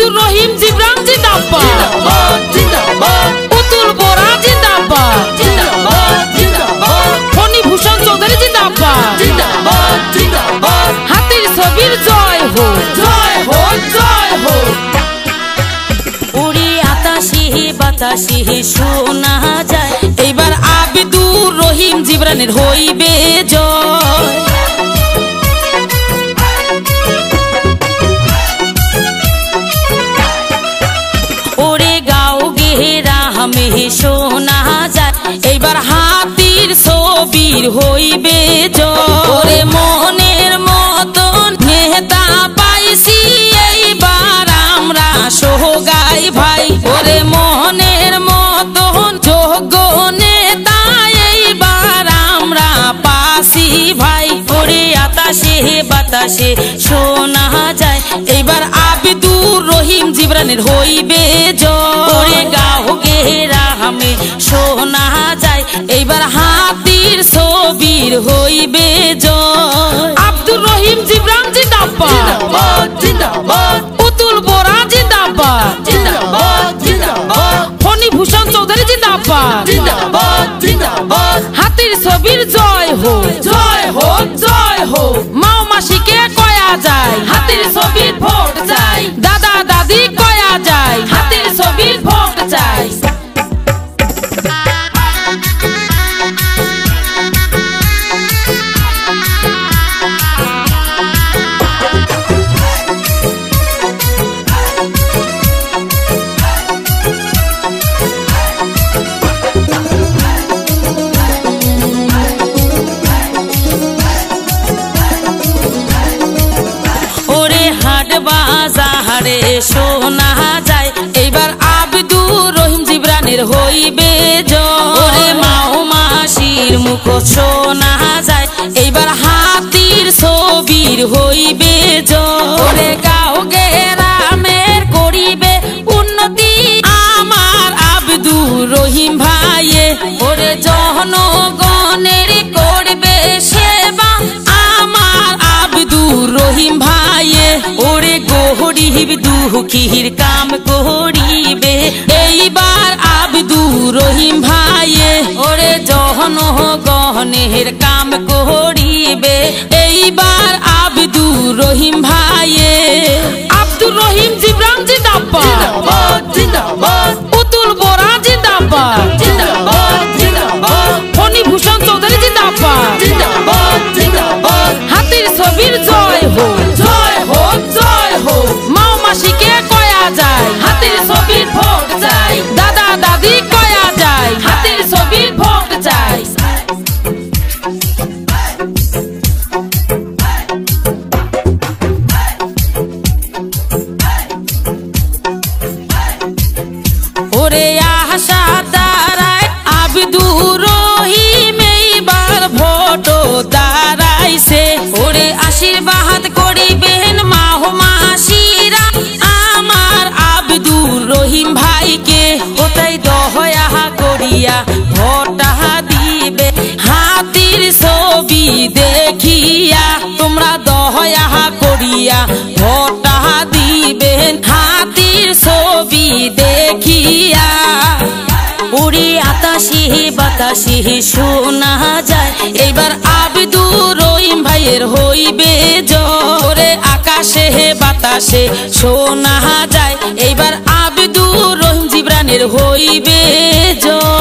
আব্দুর রহিম জিবরান জিন্দাবাদ জিন্দাবাদ, পুতুল বোরা জিন্দাবাদ জিন্দাবাদ জিন্দাবাদ, ফণীভূষণ চৌধুরী জিন্দাবাদ জিন্দাবাদ জিন্দাবাদ, হাতির ছবির জয় হোক জয় হোক জয় হোক। উড়ি আতাশি বাতাসি শোনা যায়, এইবার আব্দুর রহিম জিবরানের হইবে জয়। ওরে গাও গেরা হামে শোনা যায়, এইবার হাতির ছবির হইবে জয়। ওরে মনের মতন নেতা পাইছি, এইবার আমরা সোগাই ভাই। ওরে মনের মতন যোগ্য নেতা এইবার আমরা পাসি ভাই। ওরে আতাশে বাতাসে শোনা যায়, এইবার আব্দুর রহিম জিবরানের হইবে জয়। ওরে গাও গেরা হামে শোনা যায়, এইবার হাতির ছবির হইবে জয়। আব্দুর রহিম জিবরান জিন্দাবাদ জিন্দাবাদ, পুতুল বোরা জিন্দাবাদ জিন্দাবাদ জিন্দাবাদ, ফণীভূষণ চৌধুরী জিন্দাবাদ জিন্দাবাদ জিন্দাবাদ, হাতির ছবির জয় হোক জয় হোক জয় হোক। মাও মাসিকে কয়া যায়, হাতির ছবির ভোট চাই। দাদা দাদি কয়া যায়, হাতির ছবির ভোট চাই। বাজারে শোনা যায়, এইবার আব্দুর রহিম জিবরানের হইবে জয়। ওরে মাও মাসির মুখ শোনা যায়, এইবার হাতির ছবির হইবে জয়। ওরে গাও গেরামের করিবে উন্নতি আমার আব্দুর রহিম ভাইয়ে। ওরে জনগণের করবে সেবা আমার আব্দুর রহিম ভাইয়ে। ওরে গরিব দুঃখীর কাম করিবে এইবার আব্দুর রহিম ভাইয়ে। ওরে জনগণের কাম করিবে এইবার আব্দুর রহিম ভাইয়ে। আব্দুর রহিম জিবরান জিন্দাবাদ জিন্দাবাদ, পুতুল বোরা জিন্দাবাদ জিন্দাবাদ জিন্দাবাদ, ফণীভূষণ চৌধুরী জিন্দাবাদ জিন্দাবাদ জিন্দাবাদ, হাতির ছবির জয় হোক জয় হোক জয় হোক। মাও মাসিকে কয়া যায়, হাতির ছবির ভোট চাই। দাদা দাদি কয়া যায়, হাতির ছবির ভোট চাই। ওরে আশা দাঁড়ায় আব্দুর রহিম এইবার ভোট দাঁড়াইছে। ওরে আশীর্বাদ করিবেন মাও মাসিরা আমার আব্দুর রহিম ভাইকে। ওটাই দয়া করিয়া ভোটা দিবে হাতির ছবি দেখিয়া। তোমরা দয়া করিয়া ভোটা দিবেন হাতির ছবি দেখিয়া। উড়ি আতাশি বাতাসি শোনা যায়, এইবার আব্দুর রহিম ভাইয়ের হইবে জয়। ওরে আকাশে বাতাসে শোনা যায়, এইবার আব্দুর রহিম জিবরানের হইবে জয়।